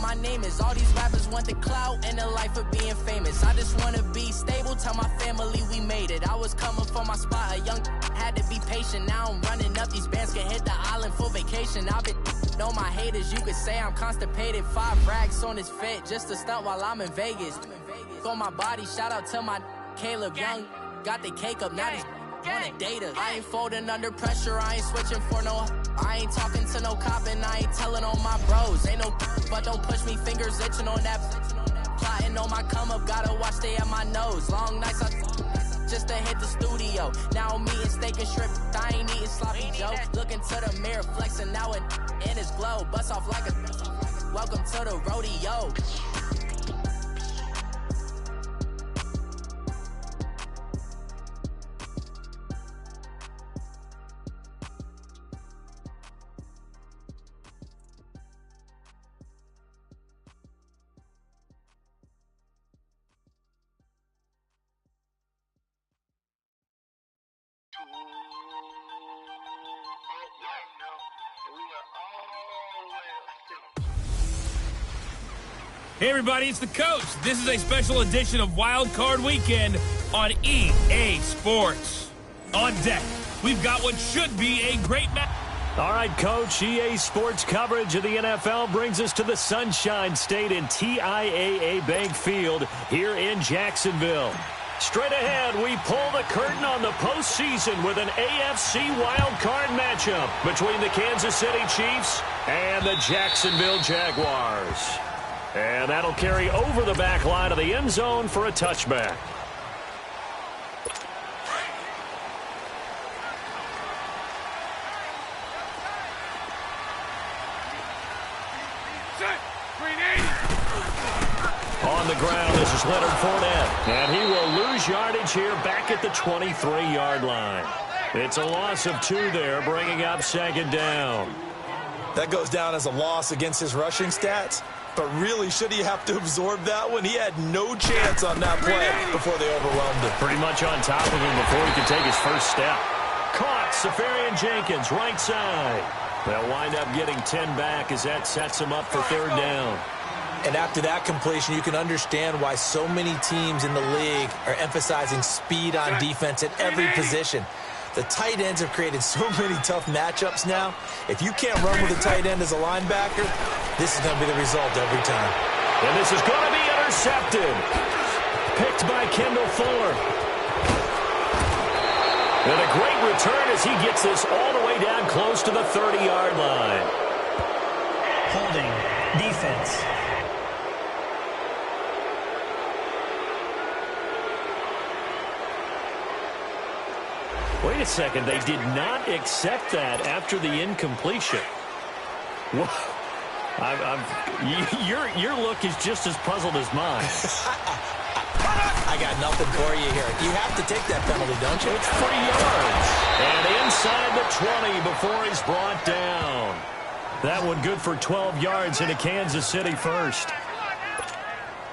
my name is. All these rappers want the clout and the life of being famous. I just wanna be stable, tell my family we made it. I was coming for my spot, a young had to be patient. Now I'm running up, these bands can hit the island for vacation. I've been know my haters, you could say I'm constipated. 5 racks on his fit, just to stunt while I'm in Vegas. On my body, shout out to my Caleb Young. Got the cake up, now these wanna date us. I ain't folding under pressure, I ain't switching for no. I ain't talking to no cop and I ain't telling on my bros. Ain't no but don't push me, fingers itching on that. Plotting on my come up, gotta watch stay at my nose. Long nights just to hit the studio. Now I'm eating steak and shrimp, I ain't eating sloppy Joe. Looking to the mirror, flexing now and in his glow. Bust off like a welcome to the rodeo. Hey everybody, it's the coach. This is a special edition of Wild Card Weekend on EA Sports. On deck, we've got what should be a great match. All right, Coach, EA Sports coverage of the NFL brings us to the Sunshine State in TIAA Bank Field here in Jacksonville. Straight ahead, we pull the curtain on the postseason with an AFC wildcard matchup between the Kansas City Chiefs and the Jacksonville Jaguars. And that'll carry over the back line of the end zone for a touchback. On the ground, this is Leonard Fournette. And he will lose yardage here back at the 23-yard line. It's a loss of 2 there, bringing up second down. That goes down as a loss against his rushing stats. But really, should he have to absorb that one? He had no chance on that play before they overwhelmed him. Pretty much on top of him before he could take his first step. Caught, Safarian Jenkins, right side. They'll wind up getting 10 back as that sets him up for third down. And after that completion, you can understand why so many teams in the league are emphasizing speed on defense at every position. The tight ends have created so many tough matchups now. If you can't run with a tight end as a linebacker, this is going to be the result every time. And this is going to be intercepted. Picked by Kendall Fuller. And a great return as he gets this all the way down close to the 30-yard line. Holding. Defense. Wait a second. They did not accept that after the incompletion. Whoa. Your look is just as puzzled as mine. I got nothing for you here. You have to take that penalty, don't you? It's 3 yards. And inside the 20 before he's brought down. That one good for 12 yards into Kansas City first.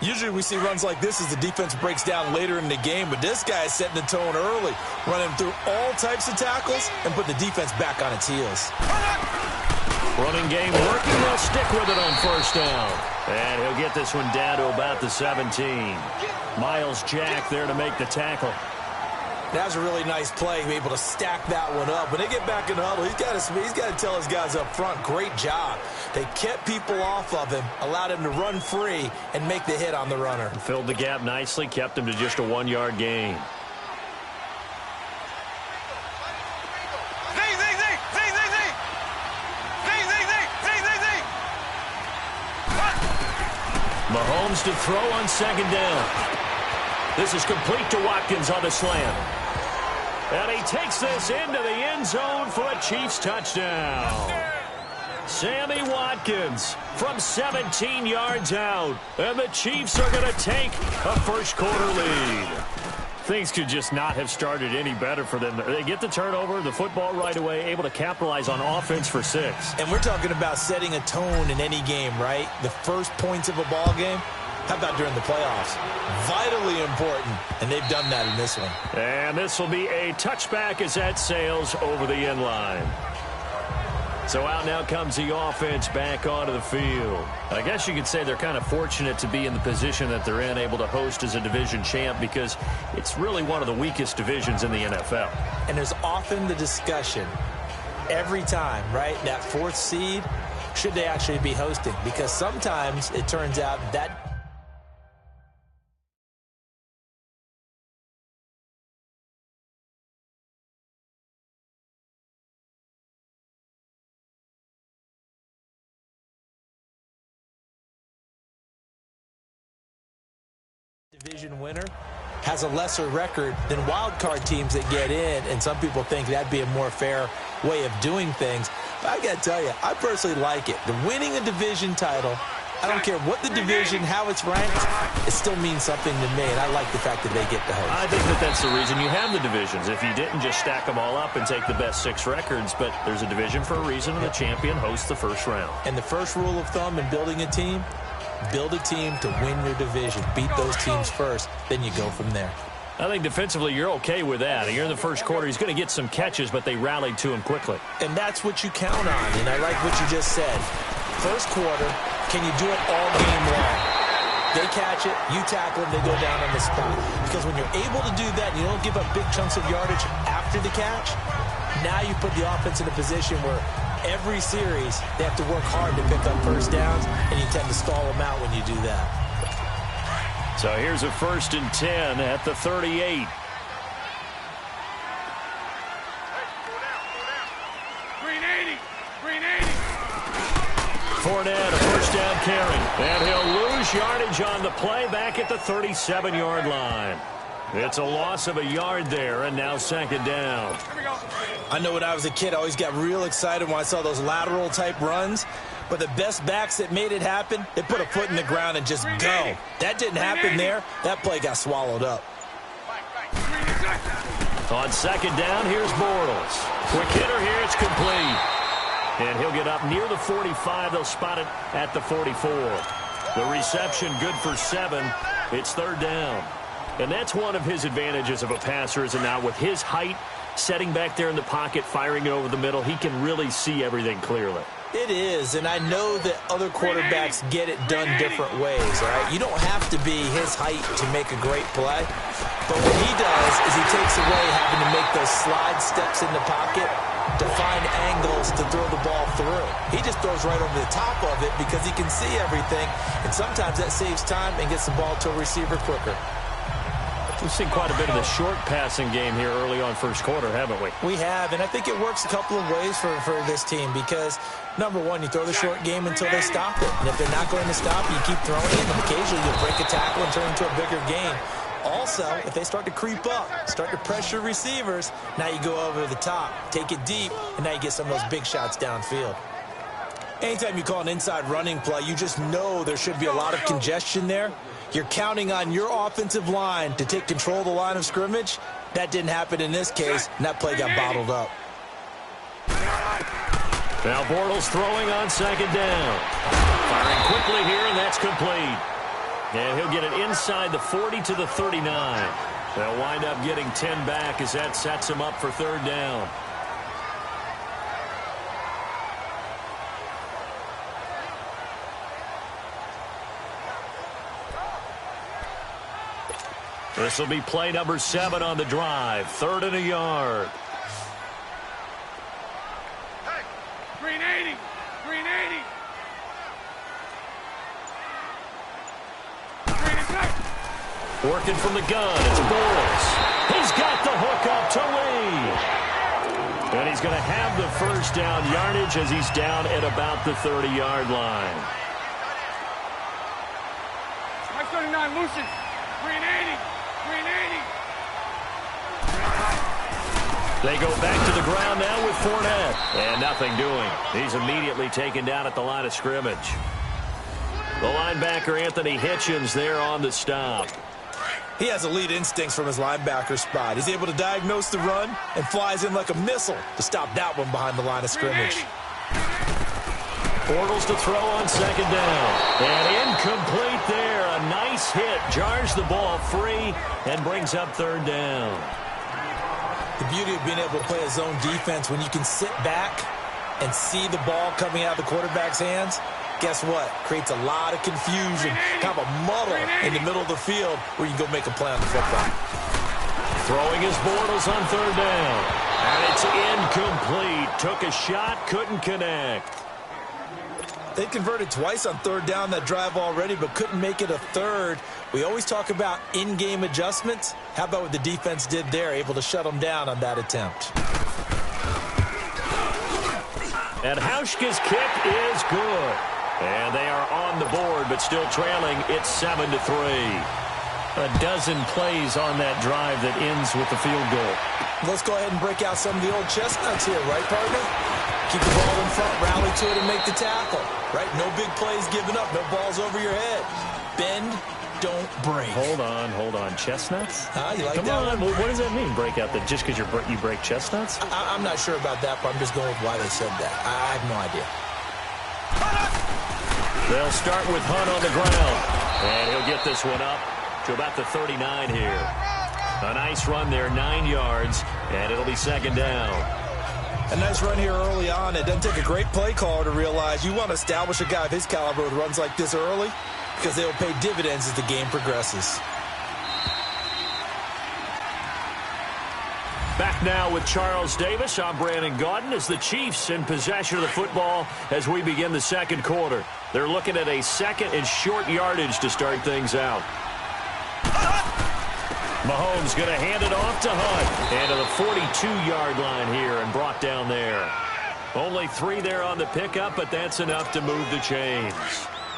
Usually we see runs like this as the defense breaks down later in the game, but this guy is setting the tone early, running through all types of tackles and put the defense back on its heels. Running game working. They'll stick with it on first down. And he'll get this one down to about the 17. Miles Jack there to make the tackle. That was a really nice play, to be able to stack that one up. When they get back in the huddle, he's got to tell his guys up front, great job. They kept people off of him, allowed him to run free, and make the hit on the runner. Filled the gap nicely, kept him to just a 1-yard gain. Mahomes to throw on second down. This is complete to Watkins on the slant. And he takes this into the end zone for a Chiefs touchdown. Sammy Watkins from 17 yards out. And the Chiefs are going to take a first-quarter lead. Things could just not have started any better for them. They get the turnover, the football right away, able to capitalize on offense for 6. And we're talking about setting a tone in any game, right? The first points of a ball game. How about during the playoffs? Vitally important, and they've done that in this one. And this will be a touchback as that sails over the end line. So out now comes the offense back onto the field. I guess you could say they're kind of fortunate to be in the position that they're in, able to host as a division champ, because it's really one of the weakest divisions in the NFL. And there's often the discussion every time, right, that fourth seed, should they actually be hosting? Because sometimes it turns out that division winner has a lesser record than wild card teams that get in, and some people think that'd be a more fair way of doing things. But I gotta tell you, I personally like it. The winning a division title, I don't care what the division, how it's ranked, it still means something to me, and I like the fact that they get to host. I think that that's the reason you have the divisions. If you didn't just stack them all up and take the best 6 records, but there's a division for a reason, and the champion hosts the first round. And the first rule of thumb in building a team, build a team to win your division. Beat those teams first, then you go from there. I think defensively you're okay with that. Here in the first quarter, he's going to get some catches, but they rallied to him quickly. And that's what you count on, and I like what you just said. First quarter, can you do it all game long? They catch it, you tackle them, they go down on the spot. Because when you're able to do that and you don't give up big chunks of yardage after the catch, now you put the offense in a position where every series they have to work hard to pick up first downs, and you tend to stall them out when you do that. So here's a 1st and 10 at the 38. Fournette, a first down carry. And he'll lose yardage on the play back at the 37-yard line. It's a loss of a yard there, and now 2nd down. I know when I was a kid, I always got real excited when I saw those lateral-type runs. But the best backs that made it happen, they put a foot in the ground and just go. That didn't happen there. That play got swallowed up. On 2nd down, here's Bortles. Quick hitter here, it's complete. And he'll get up near the 45. They'll spot it at the 44. The reception good for 7. It's 3rd down. And that's one of his advantages of a passer, is now with his height, setting back there in the pocket, firing it over the middle, he can really see everything clearly. It is, and I know that other quarterbacks get it done different ways, all right? You don't have to be his height to make a great play, but what he does is he takes away having to make those slide steps in the pocket to find angles to throw the ball through. He just throws right over the top of it because he can see everything, and sometimes that saves time and gets the ball to a receiver quicker. We've seen quite a bit of the short passing game here early on first quarter, haven't we? We have, and I think it works a couple of ways for this team because, number one, you throw the short game until they stop it. And if they're not going to stop, you keep throwing it, and occasionally you'll break a tackle and turn it into a bigger game. Also, if they start to creep up, start to pressure receivers, now you go over the top, take it deep, and now you get some of those big shots downfield. Anytime you call an inside running play, you just know there should be a lot of congestion there. You're counting on your offensive line to take control of the line of scrimmage. That didn't happen in this case, and that play got bottled up. Now Bortles throwing on 2nd down. Firing quickly here, and that's complete. And he'll get it inside the 40 to the 39. They'll wind up getting 10 back as that sets him up for 3rd down. This will be play number 7 on the drive. 3rd and a yard. Hey, green 80. Green 80. Green attack. Working from the gun. It's Bortles. He's got the hook up to Lee. And he's going to have the first down yardage as he's down at about the 30-yard line. Mike 39, Lucian. Green 80. Green 80. They go back to the ground now with Fournette. And nothing doing. He's immediately taken down at the line of scrimmage. The linebacker, Anthony Hitchens, there on the stop. He has elite instincts from his linebacker spot. He's able to diagnose the run and flies in like a missile to stop that one behind the line of scrimmage. Bortles to throw on 2nd down. And incomplete there. A nice hit. Jars the ball free and brings up 3rd down. The beauty of being able to play a zone defense when you can sit back and see the ball coming out of the quarterback's hands, guess what? Creates a lot of confusion, kind of a muddle in the middle of the field where you can go make a play on the football. Throwing his Bortles on third down. And it's incomplete. Took a shot, couldn't connect. They converted twice on third down that drive already, but couldn't make it a third. We always talk about in-game adjustments. How about what the defense did there, able to shut them down on that attempt? And Hauschka's kick is good. And they are on the board, but still trailing. It's 7-3. A dozen plays on that drive that ends with the field goal. Let's go ahead and break out some of the old chestnuts here, right, partner? Keep the ball in front, rally to it, and make the tackle, right? No big plays given up, no balls over your head. Bend, don't break. Hold on. Chestnuts? You like Come that on. one? What does that mean, break out? That just because you break chestnuts? I'm not sure about that, but I'm just going with why they said that. I have no idea. They'll start with Hunt on the ground. And he'll get this one up to about the 39 here. A nice run there, 9 yards, and it'll be second down. A nice run here early on. It doesn't take a great play caller to realize you want to establish a guy of his caliber with runs like this early because they'll pay dividends as the game progresses. Back now with Charles Davis. I'm Brandon Gaudin as the Chiefs in possession of the football as we begin the second quarter. They're looking at a second and short yardage to start things out. Mahomes going to hand it off to Hunt. And to the 42-yard line here and brought down there. Only 3 there on the pickup, but that's enough to move the chains.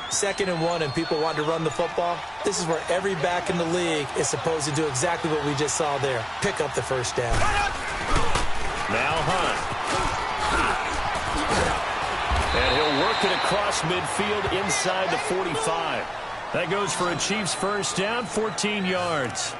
2nd and 1 and people want to run the football. This is where every back in the league is supposed to do exactly what we just saw there. Pick up the first down. Now Hunt. And he'll work it across midfield inside the 45. That goes for a Chiefs first down, 14 yards.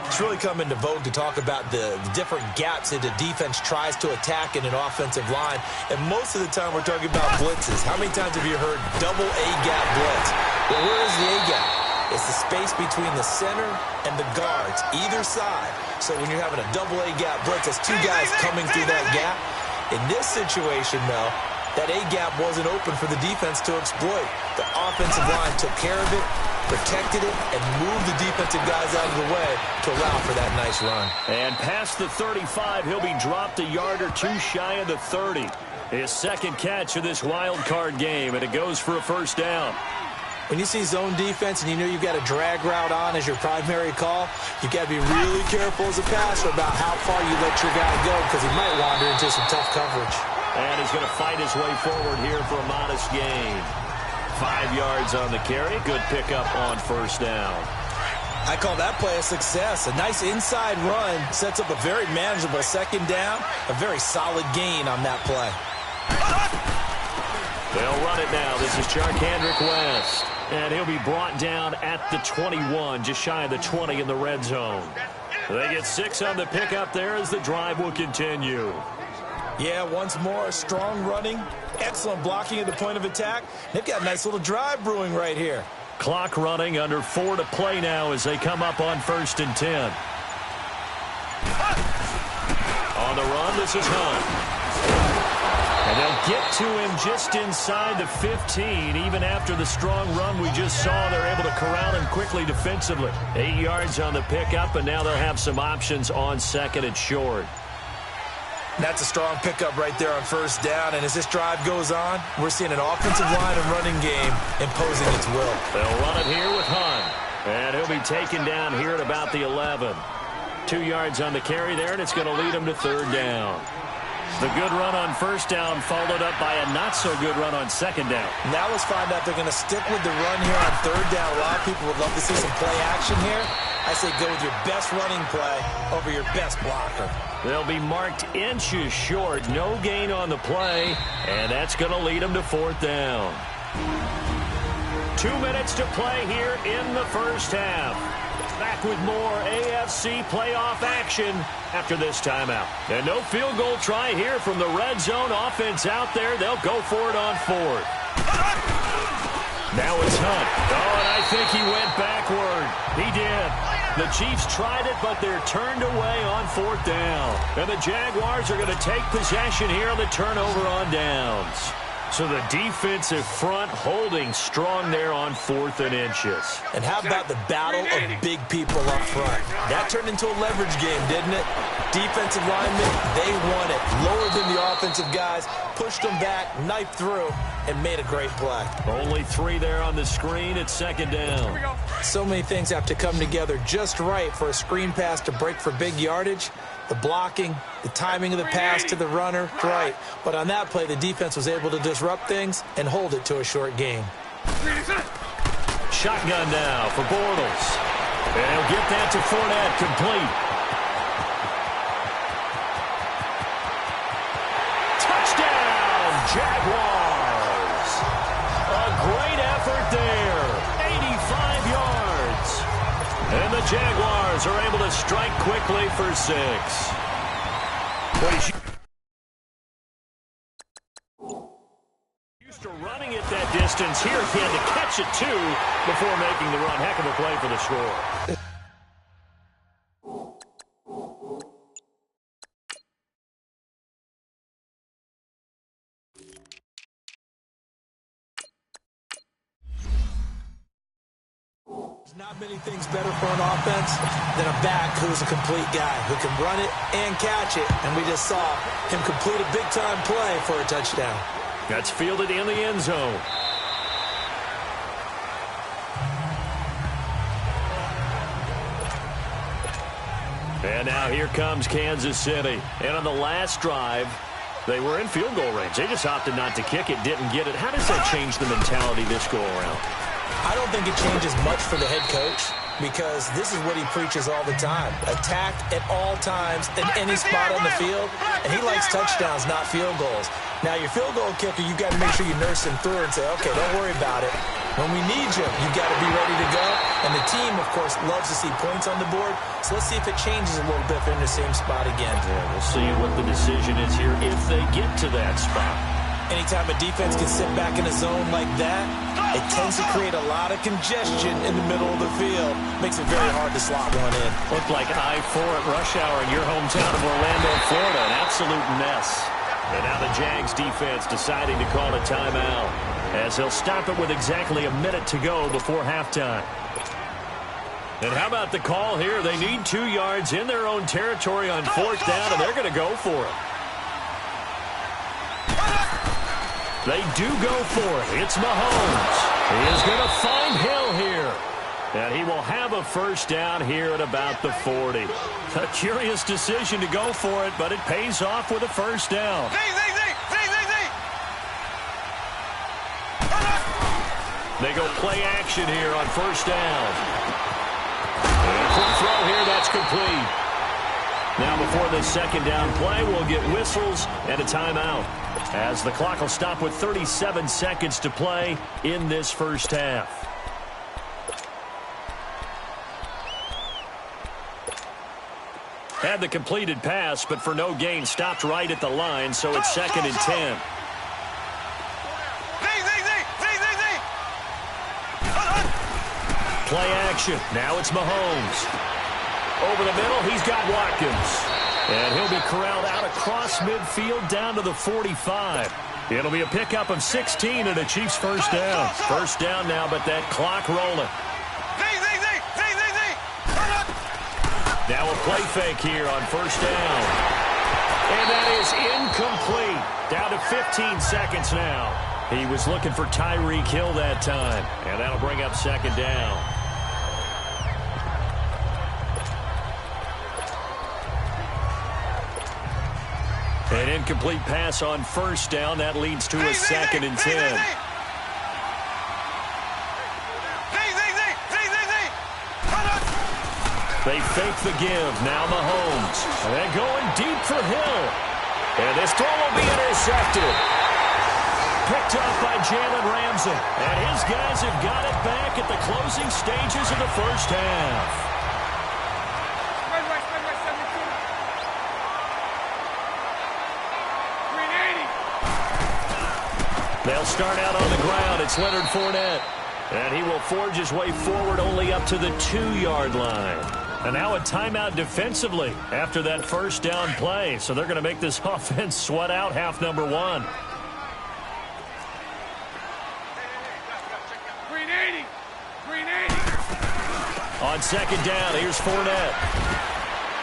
It's really come into vogue to talk about the different gaps that the defense tries to attack in an offensive line. And most of the time we're talking about blitzes. How many times have you heard double A-gap blitz? Well, where is the A-gap? It's the space between the center and the guards, either side. So when you're having a double A-gap blitz, that's 2 guys coming through that gap. In this situation, though, that A-gap wasn't open for the defense to exploit. The offensive line took care of it, protected it, and moved the defensive guys out of the way to allow for that nice run. And past the 35, he'll be dropped a yard or 2 shy of the 30. His second catch of this wild card game, and it goes for a first down. When you see zone defense and you know you've got a drag route on as your primary call, you've got to be really careful as a passer about how far you let your guy go because he might wander into some tough coverage. And he's going to fight his way forward here for a modest gain. 5 yards on the carry. Good pickup on first down. I call that play a success. A nice inside run sets up a very manageable second down. A very solid gain on that play. They'll run it now. This is Charkandrick West. And he'll be brought down at the 21, just shy of the 20 in the red zone. They get 6 on the pickup there as the drive will continue. Yeah, once more, strong running, excellent blocking at the point of attack. They've got a nice little drive brewing right here. Clock running, under 4 to play now as they come up on 1st and 10. On the run, this is Hunt. And they'll get to him just inside the 15. Even after the strong run we just saw, they're able to corral him quickly defensively. 8 yards on the pickup, and now they'll have some options on 2nd and short. That's a strong pickup right there on first down. And as this drive goes on, we're seeing an offensive line and running game imposing its will. They'll run it here with Hunt. And he'll be taken down here at about the 11. 2 yards on the carry there, and it's going to lead him to 3rd down. The good run on first down followed up by a not-so-good run on 2nd down. Now let's find out they're going to stick with the run here on 3rd down. A lot of people would love to see some play action here. I say go with your best running play over your best blocker. They'll be marked inches short. No gain on the play, and that's going to lead them to 4th down. 2 minutes to play here in the first half. Back with more AFC playoff action after this timeout. And no field goal try here from the red zone. Offense out there. They'll go for it on 4th. Now it's Hunt. Oh, and I think he went backward. He did. The Chiefs tried it, but they're turned away on 4th down. And the Jaguars are going to take possession here on the turnover on downs. So the defensive front holding strong there on 4th and inches. And how about the battle of big people up front? That turned into a leverage game, didn't it? Defensive linemen, they won it. Lower than the offensive guys, pushed them back, knifed through, and made a great play. Only 3 there on the screen at 2nd down. So many things have to come together just right for a screen pass to break for big yardage. The blocking, the timing of the pass to the runner, right. But on that play, the defense was able to disrupt things and hold it to a short game. Shotgun now for Bortles. And he'll get that to Fournette, complete. Touchdown, Jaguars. A great effort there. 85 yards. And the Jaguars are able to strike quickly for 6. Used to running it that distance. Here he had to catch it, too, before making the run. Heck of a play for the score. Not many things better for an offense than a back who's a complete guy, who can run it and catch it. And we just saw him complete a big-time play for a touchdown. That's fielded in the end zone. And now here comes Kansas City. And on the last drive, they were in field goal range. They just opted not to kick it, didn't get it. How does that change the mentality this go-around? I don't think it changes much for the head coach because this is what he preaches all the time. Attack at all times in any spot on the field, and he likes touchdowns, not field goals. Now, your field goal kicker, you've got to make sure you nurse him through and say, okay, don't worry about it. When we need you, you've got to be ready to go. And the team, of course, loves to see points on the board. So let's see if it changes a little bit if they're in the same spot again. Yeah, we'll see what the decision is here if they get to that spot. Anytime a defense can sit back in a zone like that, it tends to create a lot of congestion in the middle of the field. Makes it very hard to slot one in. Looked like I-4 at rush hour in your hometown of Orlando, Florida. An absolute mess. And now the Jags defense deciding to call a timeout as they'll stop it with exactly a minute to go before halftime. And how about the call here? They need 2 yards in their own territory on 4th down, and they're going to go for it. They do go for it. It's Mahomes. He is going to find Hill here. And he will have a first down here at about the 40. A curious decision to go for it, but it pays off with a first down. They go play action here on first down. And quick throw here, that's complete. Now before this second down play, we'll get whistles and a timeout, as the clock will stop with 37 seconds to play in this first half. Had the completed pass, but for no gain, stopped right at the line, so it's 2nd and 10. Play action. Now it's Mahomes. Over the middle, he's got Watkins. And he'll be corralled out across midfield down to the 45. It'll be a pickup of 16 and a Chiefs first down. First down now, but that clock rolling. Now a play fake here on first down. And that is incomplete. Down to 15 seconds now. He was looking for Tyreek Hill that time. And that'll bring up second down. An incomplete pass on first down. That leads to a 2nd and 10. They fake the give. Now Mahomes. And they're going deep for Hill. And this throw will be intercepted. Picked up by Jalen Ramsey. And his guys have got it back at the closing stages of the first half. They'll start out on the ground. It's Leonard Fournette. And he will forge his way forward only up to the 2-yard line. And now a timeout defensively after that first down play. So they're going to make this offense sweat out half number one. Green 80. Green 80. On second down, here's Fournette.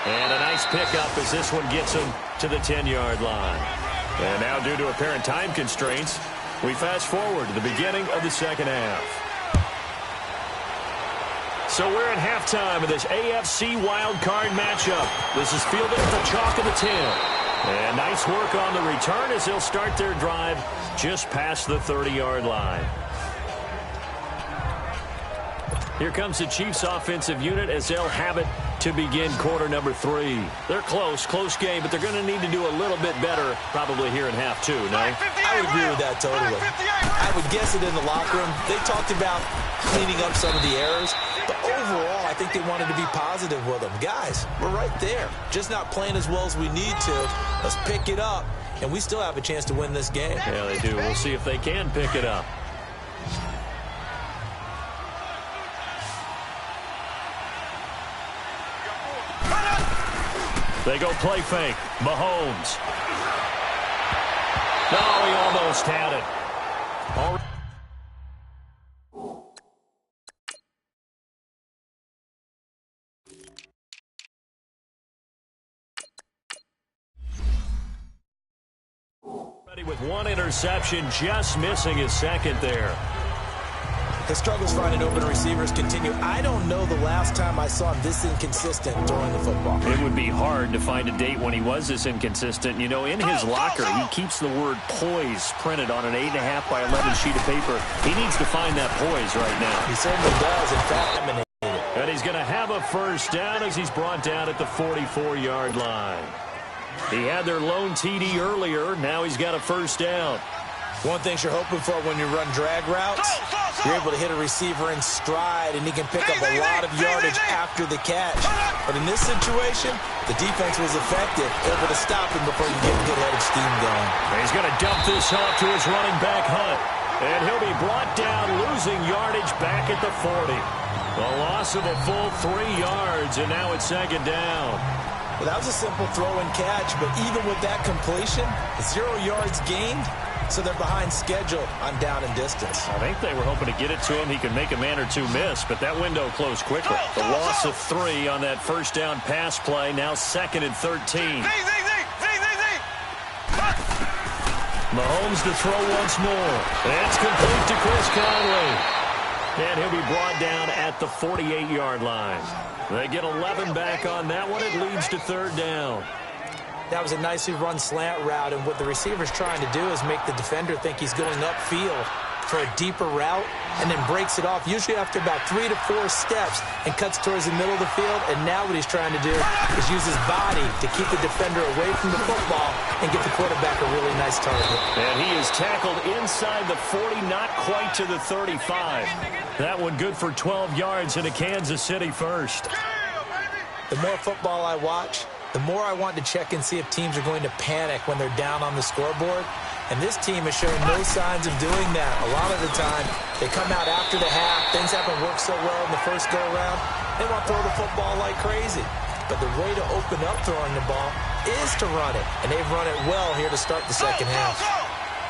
And a nice pickup as this one gets him to the 10-yard line. And now due to apparent time constraints, we fast forward to the beginning of the second half. So we're at halftime of this AFC wildcard matchup. This is fielded at the chalk of the 10. And nice work on the return as they'll start their drive just past the 30-yard line. Here comes the Chiefs offensive unit as they'll have it to begin quarter number 3. They're close game, but they're going to need to do a little bit better probably here in half 2, no? I would agree with that totally. I would guess it in the locker room. They talked about cleaning up some of the errors, but overall, I think they wanted to be positive with them. Guys, we're right there. Just not playing as well as we need to. Let's pick it up, and we still have a chance to win this game. Yeah, they do. We'll see if they can pick it up. They go play fake. Mahomes. No, he almost had it. Ready with one interception, just missing his second there. The struggles finding open receivers continue. I don't know the last time I saw him this inconsistent throwing the football. It would be hard to find a date when he was this inconsistent. You know, in his locker, he keeps the word poise printed on an 8.5 by 11 sheet of paper. He needs to find that poise right now. He certainly does. In fact, and he's going to have a first down as he's brought down at the 44-yard line. He had their lone TD earlier. Now he's got a first down. One thing you're hoping for when you run drag routes, you're able to hit a receiver in stride, and he can pick up a lot of yardage after the catch. But in this situation, the defense was effective, able to stop him before you get good-headed steam going. He's going to dump this off to his running back, Hunt. And he'll be brought down, losing yardage back at the 40. A loss of a full 3 yards, and now it's second down. Well, that was a simple throw and catch, but even with that completion, 0 yards gained, so they're behind schedule on down and distance. I think they were hoping to get it to him. He could make a man or two miss, but that window closed quickly. The loss of 3 on that first down pass play, now 2nd and 13. Mahomes to throw once more. That's complete to Chris Conley. And he'll be brought down at the 48-yard line. They get 11 back on that one. It leads to third down. That was a nicely run slant route, and what the receiver's trying to do is make the defender think he's going upfield for a deeper route and then breaks it off, usually after about 3 to 4 steps, and cuts towards the middle of the field. And now what he's trying to do is use his body to keep the defender away from the football and get the quarterback a really nice target. And he is tackled inside the 40, not quite to the 35. That one good for 12 yards and a Kansas City first. The more football I watch, the more I want to check and see if teams are going to panic when they're down on the scoreboard. And this team has shown no signs of doing that. A lot of the time, they come out after the half. Things haven't worked so well in the first go-around. They want to throw the football like crazy. But the way to open up throwing the ball is to run it. And they've run it well here to start the second half.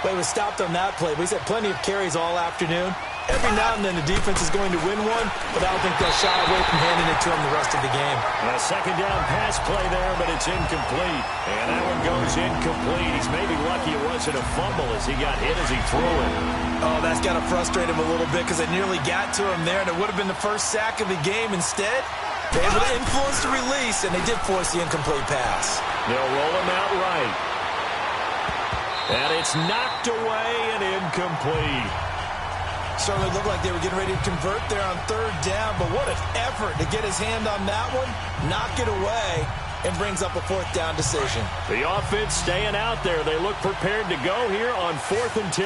But he was stopped on that play. But he's had plenty of carries all afternoon. Every now and then the defense is going to win one, but I don't think they'll shy away from handing it to him the rest of the game. A second down pass play there, but it's incomplete. And that one goes incomplete. He's maybe lucky it wasn't a fumble as he got hit as he threw it. Oh, that's got to frustrate him a little bit because it nearly got to him there, and it would have been the first sack of the game. Instead, they were able to influence the release, and they did force the incomplete pass. They'll roll him out right. And it's knocked away and incomplete. Certainly looked like they were getting ready to convert there on third down, but what an effort to get his hand on that one, knock it away, and brings up a fourth down decision. The offense staying out there. They look prepared to go here on 4th and 10.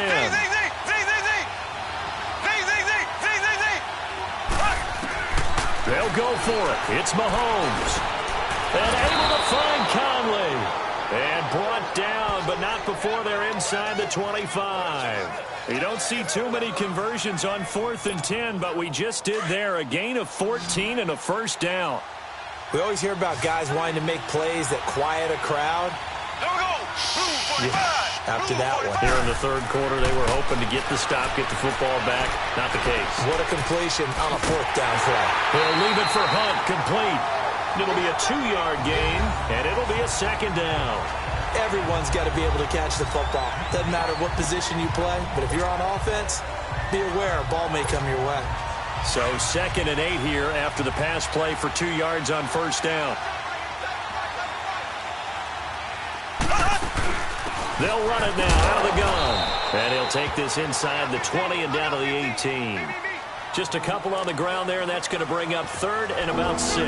They'll go for it. It's Mahomes. And able to find Conley. And brought down, but not before they're inside the 25. You don't see too many conversions on 4th and 10, but we just did there. A gain of 14 and a first down. We always hear about guys wanting to make plays that quiet a crowd. After that one. Here in the third quarter, they were hoping to get the stop, get the football back. Not the case. What a completion on a fourth down play. He'll leave it for Hunt, complete. It'll be a 2-yard gain, and it'll be a second down. Everyone's got to be able to catch the football. Doesn't matter what position you play, but if you're on offense, be aware a ball may come your way. So 2nd and 8 here after the pass play for 2 yards on first down. They'll run it now out of the gun. And he'll take this inside the 20 and down to the 18. Just a couple on the ground there, and that's going to bring up 3rd and about 6.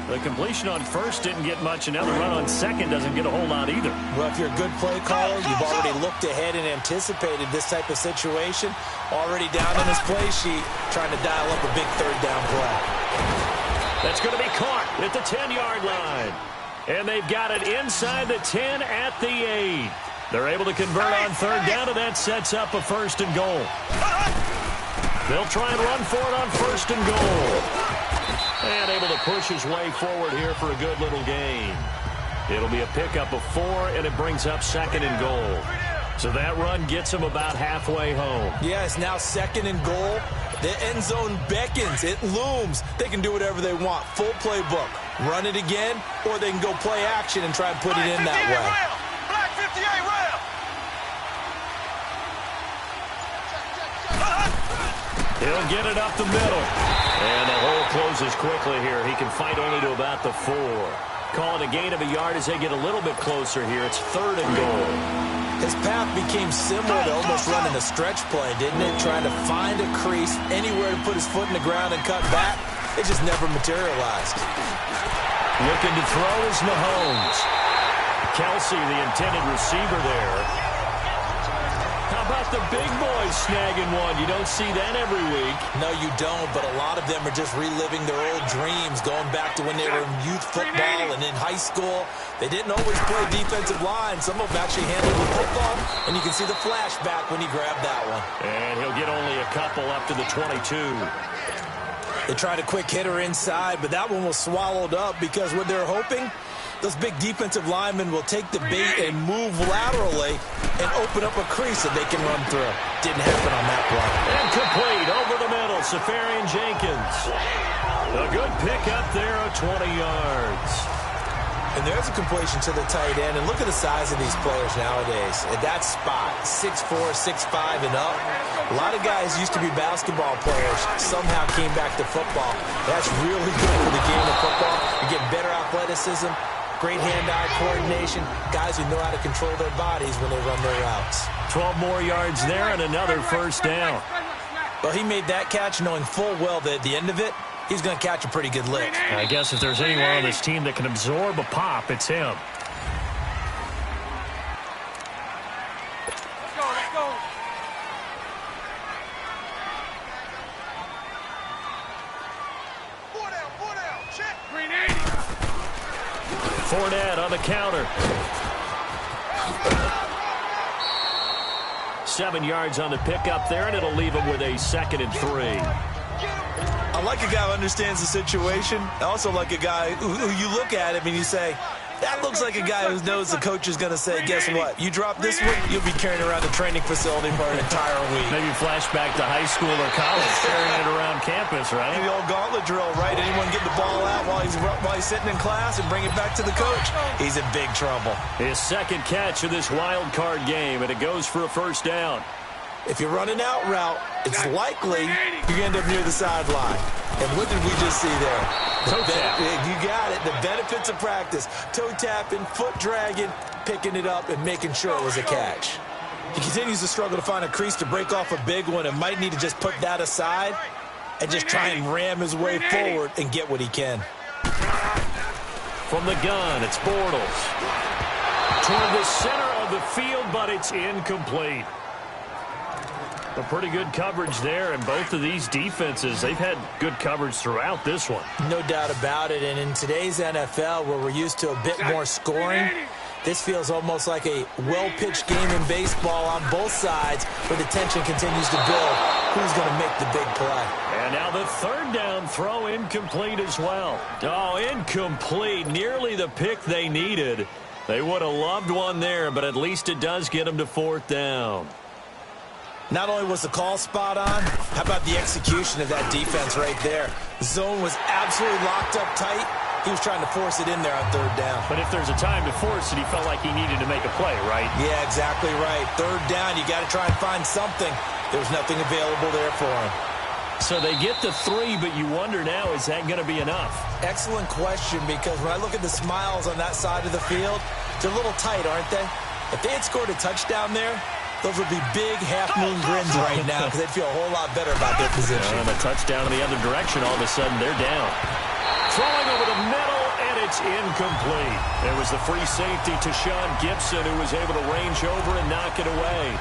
The completion on first didn't get much, and now the run on second doesn't get a whole lot either. Well, if you're a good play caller, you've already looked ahead and anticipated this type of situation. Already down on his play sheet, trying to dial up a big 3rd down play. That's going to be caught at the 10-yard line. And they've got it inside the 10 at the 8. They're able to convert on 3rd down, and that sets up a 1st and goal. They'll try and run for it on 1st and goal. And able to push his way forward here for a good little gain. It'll be a pickup of 4, and it brings up 2nd and goal. So that run gets him about halfway home. Yeah, it's now 2nd and goal. The end zone beckons. It looms. They can do whatever they want. Full playbook. Run it again, or they can go play action and try and put it in that way. Black 58 rail. He'll get it up the middle. And the hole closes quickly here. He can fight only to about the 4. Call it a gain of a yard as they get a little bit closer here. It's 3rd and goal. His path became similar to almost running a stretch play, didn't it? Trying to find a crease, anywhere to put his foot in the ground and cut back. It just never materialized. Looking to throw is Mahomes. Kelsey, the intended receiver there. How about the big boys snagging one? You don't see that every week. No, you don't, but a lot of them are just reliving their old dreams, going back to when they were in youth football and in high school. They didn't always play defensive line. Some of them actually handled the football, and you can see the flashback when he grabbed that one. And he'll get only a couple up to the 22. They tried a quick hitter inside, but that one was swallowed up because what they're hoping, those big defensive linemen will take the bait and move laterally and open up a crease that they can run through. Didn't happen on that play. And complete over the middle, Safarian Jenkins. A good pickup there of 20 yards. And there's a completion to the tight end. And look at the size of these players nowadays. At that spot, 6'4", 6'5", and up. A lot of guys used to be basketball players, somehow came back to football. That's really good for the game of football. You get better athleticism, great hand-eye coordination, guys who know how to control their bodies when they run their routes. 12 more yards there and another 1st down. Well, he made that catch knowing full well that at the end of it, he's going to catch a pretty good lick. I guess if there's anyone on this team that can absorb a pop, it's him. Let's go, let's go. Four down, check. Green 80. Fournette on the counter. 7 yards on the pickup there, and it'll leave him with a 2nd and 3. I like a guy who understands the situation. I also like a guy who you look at him and you say, that looks like a guy who knows the coach is going to say, guess what? You drop this one, you'll be carrying around a training facility for an entire week. Maybe flashback to high school or college, carrying it around campus, right? The old gauntlet drill, right? Anyone get the ball out while he's sitting in class and bring it back to the coach? He's in big trouble. His 2nd catch of this wild card game, and it goes for a 1st down. If you run an out route, it's likely you end up near the sideline. And what did we just see there? Toe tap. You got it. The benefits of practice. Toe tapping, foot dragging, picking it up, and making sure it was a catch. He continues to struggle to find a crease to break off a big one and might need to just put that aside and just try and ram his way forward and get what he can. From the gun, it's Bortles. Toward the center of the field, but it's incomplete. A pretty good coverage there, and both of these defenses, they've had good coverage throughout this one. No doubt about it, and in today's NFL, where we're used to a bit more scoring, this feels almost like a well-pitched game in baseball on both sides, where the tension continues to build. who's going to make the big play. And now the third down throw incomplete as well. Oh, incomplete. Nearly the pick they needed. They would have loved one there, but at least it does get them to fourth down. Not only was the call spot on, how about the execution of that defense right there? The zone was absolutely locked up tight. He was trying to force it in there on third down. But if there's a time to force it, he felt like he needed to make a play, right? Yeah, exactly right. Third down, you got to try and find something. There was nothing available there for him. So they get the 3, but you wonder now, is that going to be enough? Excellent question, because when I look at the smiles on that side of the field, they're a little tight, aren't they? If they had scored a touchdown there, those would be big half-moon grins right now because they'd feel a whole lot better about their position. And a touchdown in the other direction, all of a sudden they're down. Throwing over the middle, and it's incomplete. It was the free safety to Sean Gibson who was able to range over and knock it away.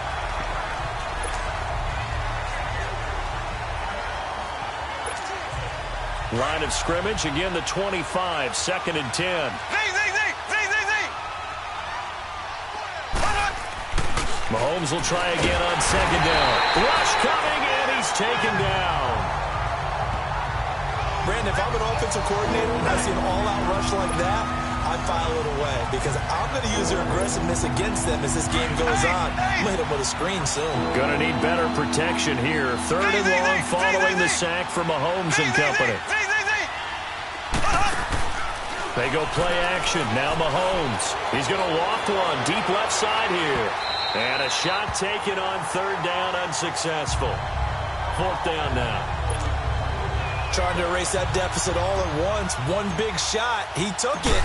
Line of scrimmage, again the 25, 2nd and 10. Mahomes will try again on 2nd down. Rush coming, and he's taken down. Brandon, if I'm an offensive coordinator and I see an all-out rush like that, I file it away because I'm going to use their aggressiveness against them as this game goes on. I'm going to hit them with a screen soon. Going to need better protection here. 3rd and long following the sack from Mahomes and company. They go play action. Now Mahomes. He's going to loft one deep left side here. And a shot taken on 3rd down, unsuccessful. 4th down now. Trying to erase that deficit all at once. One big shot. He took it.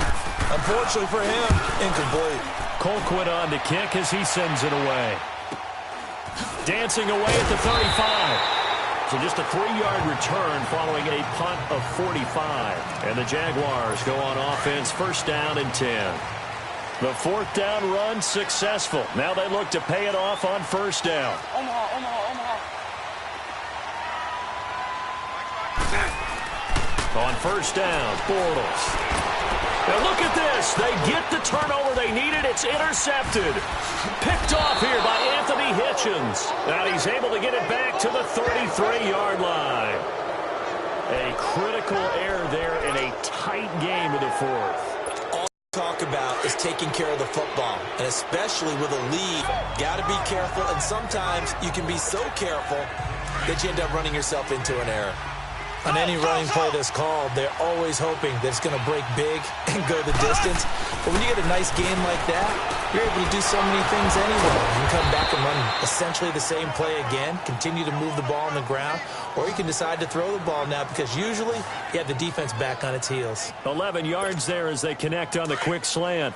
Unfortunately for him, incomplete. Colquitt on to kick as he sends it away. Dancing away at the 35. So just a 3-yard return following a punt of 45. And the Jaguars go on offense, 1st down and 10. The 4th down run successful. Now they look to pay it off on 1st down. Omaha. On 1st down, Bortles. Now look at this. They get the turnover they needed. It's intercepted. Picked off here by Anthony Hitchens. And he's able to get it back to the 33-yard line. A critical error there in a tight game of the 4th. Talk about is taking care of the football, and especially with a lead, got to be careful, and sometimes you can be so careful that you end up running yourself into an error. On any running play that's called, they're always hoping that it's going to break big and go the distance. But when you get a nice game like that, you're able to do so many things anyway. You can come back and run essentially the same play again, continue to move the ball on the ground, or you can decide to throw the ball now because usually you have the defense back on its heels. 11 yards there as they connect on the quick slant.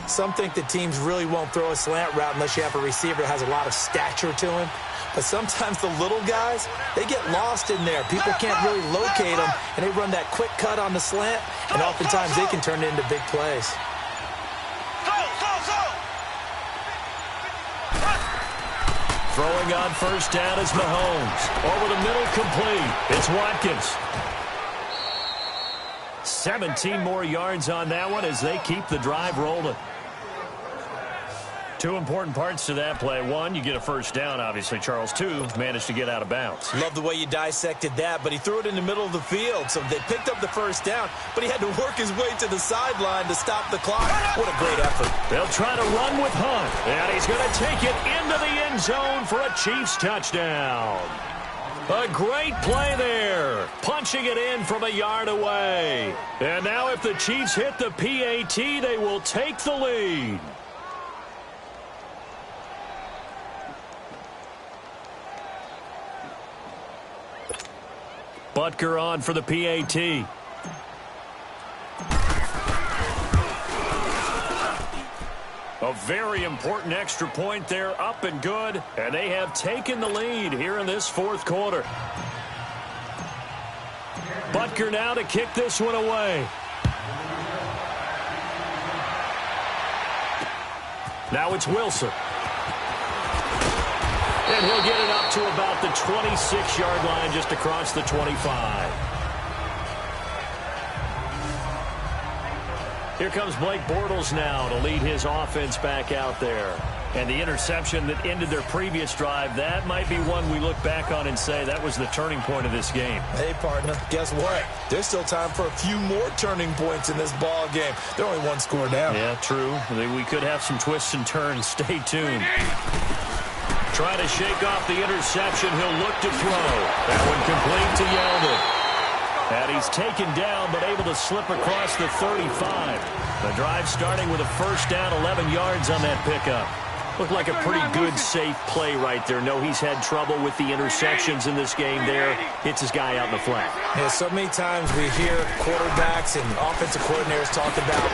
Some think that teams really won't throw a slant route unless you have a receiver that has a lot of stature to him. But sometimes the little guys, they get lost in there. People can't really locate them, and they run that quick cut on the slant, and oftentimes they can turn it into big plays. Throwing on 1st down is Mahomes. Over the middle, complete. It's Watkins. 17 more yards on that one as they keep the drive rolling. 2 important parts to that play. 1, you get a 1st down, obviously. Charles, 2, managed to get out of bounds. Love the way you dissected that, but he threw it in the middle of the field. So they picked up the 1st down, but he had to work his way to the sideline to stop the clock. What a great effort. They'll try to run with Hunt, and he's going to take it into the end zone for a Chiefs touchdown. A great play there. Punching it in from a yard away. And now if the Chiefs hit the PAT, they will take the lead. Butker on for the PAT. A very important extra point there, up and good. And they have taken the lead here in this 4th quarter. Butker now to kick this one away. Now it's Wilson. And he'll get it up to about the 26-yard line, just across the 25. Here comes Blake Bortles now to lead his offense back out there. And the interception that ended their previous drive, that might be one we look back on and say that was the turning point of this game. Hey, partner, guess what? There's still time for a few more turning points in this ball game. They're only one score down. Yeah, true. We could have some twists and turns. Stay tuned. Trying to shake off the interception. He'll look to throw. That one complete to Yeldon. And he's taken down, but able to slip across the 35. The drive starting with a first down, 11 yards on that pickup. Looked like a pretty good, safe play right there. No, he's had trouble with the interceptions in this game there. Hits his guy out in the flat. Yeah, so many times we hear quarterbacks and offensive coordinators talk about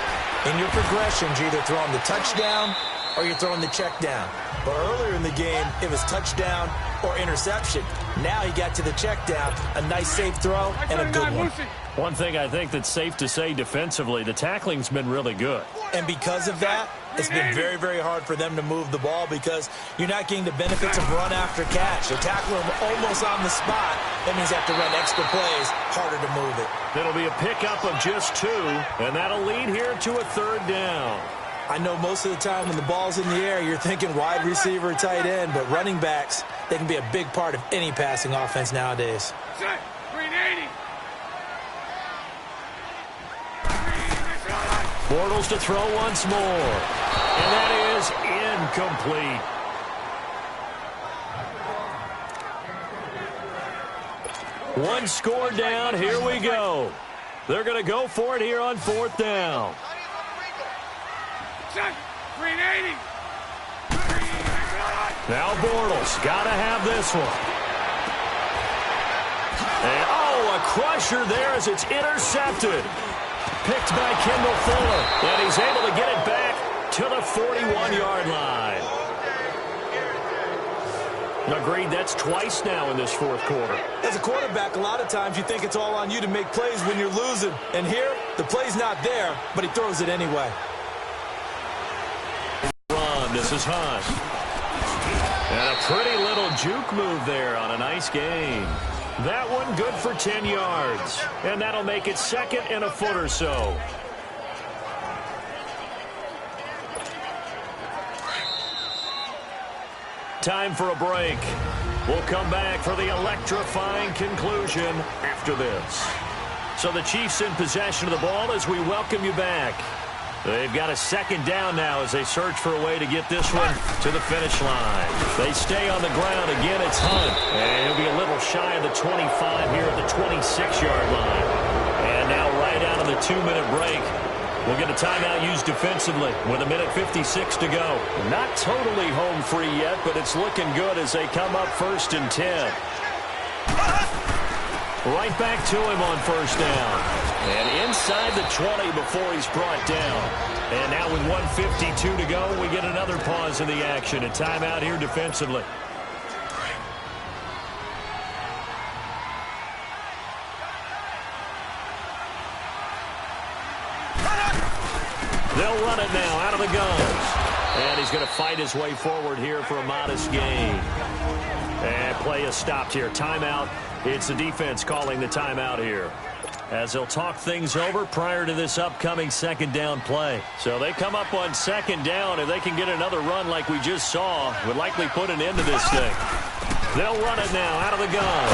in your progressions, you're either throwing the touchdown or you're throwing the check down. But earlier in the game, it was touchdown or interception. Now he got to the check down, a nice safe throw, and a good one. One thing I think that's safe to say defensively, the tackling's been really good. And because of that, it's been very, very hard for them to move the ball because you're not getting the benefits of run after catch. You're tackling them almost on the spot. That means you have to run extra plays, harder to move it. It'll be a pickup of just 2, and that'll lead here to a third down. I know most of the time when the ball's in the air, you're thinking wide receiver, tight end, but running backs, they can be a big part of any passing offense nowadays. Set. 380. Bortles to throw once more. And that is incomplete. One score down. Here we go. They're going to go for it here on 4th down. Set. 380. Now Bortles got to have this one. And, oh, a crusher there as it's intercepted. Picked by Kendall Fuller. And he's able to get it back to the 41-yard line. Agreed, that's twice now in this 4th quarter. As a quarterback, a lot of times you think it's all on you to make plays when you're losing. And here, the play's not there, but he throws it anyway. This is Hunt. And a pretty little juke move there on a nice gain. That one good for 10 yards. And that'll make it 2nd and a foot or so. Time for a break. We'll come back for the electrifying conclusion after this. So the Chiefs in possession of the ball as we welcome you back. They've got a 2nd down now as they search for a way to get this one to the finish line. They stay on the ground. Again, it's Hunt. And he'll be a little shy of the 25 here at the 26-yard line. And now right out of the 2-minute break, we'll get a timeout used defensively with 1:56 to go. Not totally home free yet, but it's looking good as they come up 1st and 10. Right back to him on 1st down. And inside the 20 before he's brought down. And now with 1:52 to go, we get another pause in the action. A timeout here defensively. They'll run it now out of the guns. And he's going to fight his way forward here for a modest gain. And play is stopped here. Timeout. It's the defense calling the timeout here, as they'll talk things over prior to this upcoming 2nd down play. So they come up on 2nd down. If they can get another run like we just saw, would likely put an end to this thing. They'll run it now out of the gun.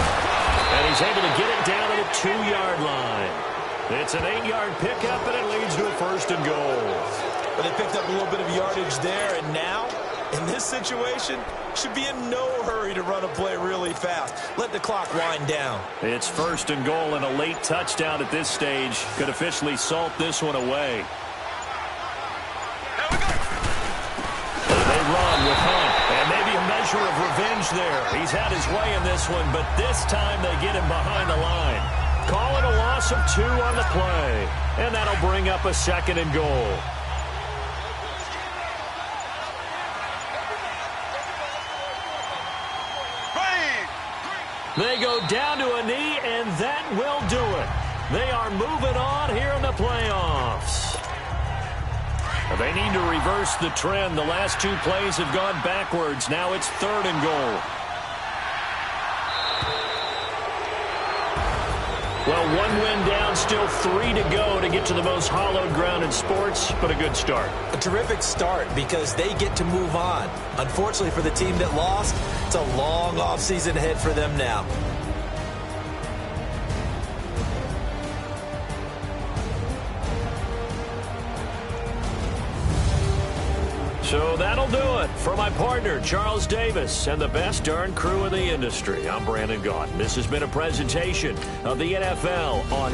And he's able to get it down to the 2-yard line. It's an 8-yard pickup, and it leads to a 1st and goal. But they picked up a little bit of yardage there, and now, in this situation, should be in no hurry to run a play really fast. Let the clock wind down. It's 1st and goal, and a late touchdown at this stage could officially salt this one away. They run with Hunt, and maybe a measure of revenge there. He's had his way in this one, but this time they get him behind the line. Call it a loss of 2 on the play, and that'll bring up a 2nd and goal. They go down to a knee, and that will do it. They are moving on here in the playoffs. They need to reverse the trend. The last 2 plays have gone backwards. Now it's 3rd and goal. Well, one win down, still 3 to go to get to the most hallowed ground in sports, but a good start. A terrific start because they get to move on. Unfortunately for the team that lost, it's a long offseason ahead for them now. So that'll do it. For my partner, Charles Davis, and the best darn crew in the industry, I'm Brandon Gaudin. This has been a presentation of the NFL on